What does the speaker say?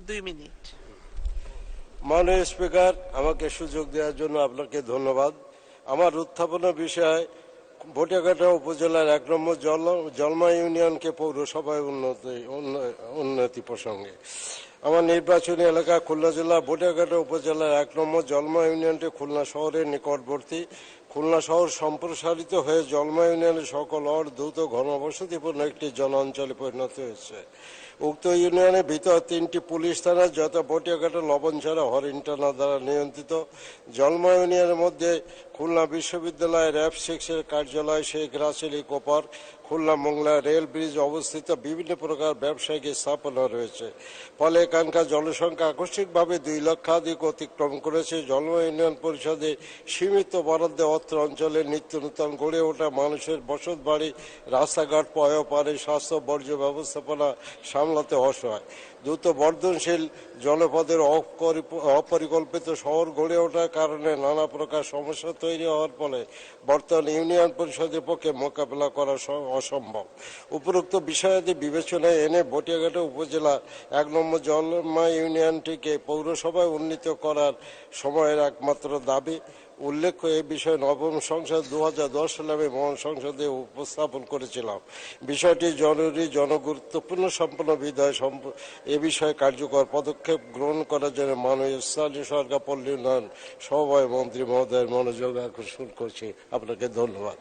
2 minute. মাননীয় speaker, আমাকে সুযোগ দেওয়ার জন্য আপনাকে ধন্যবাদ। আমার উত্থাপন বিষয় ভটিয়াঘাটা উপজেলার 1 নম্বর জলমা ইউনিয়নকে পৌরসভায় উন্নতি প্রসঙ্গে। আমার নির্বাচনী এলাকা খুলনা জেলা ভটিয়াঘাটা উপজেলার 1 নম্বর জলমা ইউনিয়নটি খুলনা শহরের নিকটবর্তী। খুলনা শহর সম্প্রসারিত হয়ে জলমা ইউনিয়নের সকল অর দ্রুত ঘনবসতিপূর্ণ একটি জনাঞ্চলে পরিণত হয়েছে। উক্ত ইউনিয়নের ভিতর 3টি পুলিশ থানা যথা ভটিয়াঘাটা, লবণছড়া, হরিণটানা দ্বারা নিয়ন্ত্রিত। জলমা ইউনিয়নের মধ্যে খুলনা বিশ্ববিদ্যালয়ের F6-এর কার্যালয়, Sheikh Russel eco park, Khulna Mongla rail bridge অবস্থিত বিভিন্ন প্রকার ব্যবসায়িক স্থাপনা রয়েছে। ফলে এখানকার জনসংখ্যা আকস্মিকভাবে 2 লক্ষাধিক অতিক্রম করেছে। জলমা ইউনিয়ন পরিষদে সীমিত বরাদ্দে অত্র অঞ্চলে নিত্য নূতন গড়ে ওঠা মানুষের বসত বাড়ি, রাস্তাঘাট, পয়ঃপারে, স্বাস্থ্য, বর্জ্য ব্যবস্থাপনা সামলাতে অসহায়। দ্রুত বর্ধনশীল জনপদের অপরিকল্পিত শহর গড়ে ওঠার কারণে নানা প্রকার সমস্যা তৈরি হওয়ার ফলে বর্তমান ইউনিয়ন পরিষদের পক্ষে মোকাবেলা করা অসম্ভব। উপরোক্ত বিষয়াদি বিবেচনায় এনে ভটিয়াঘাটা উপজেলা 1 নম্বর জলমা ইউনিয়নটিকে পৌরসভায় উন্নীত করার সময়ের একমাত্র দাবি। উল্লেখ্য, এই বিষয়ে নবম সংসদ 2010 সালে আমি মহান সংসদে উপস্থাপন করেছিলাম। বিষয়টি জরুরি, জনগুরুত্বপূর্ণ সম্পন্ন বিধায় এ বিষয়ে কার্যকর পদক্ষেপ গ্রহণ করার জন্য মাননীয় স্থানীয় সরকার পল্লী উন্নয়ন সমবায় মন্ত্রী মহোদয়ের মনোযোগ আকর্ষণ করছি। আপনাকে ধন্যবাদ।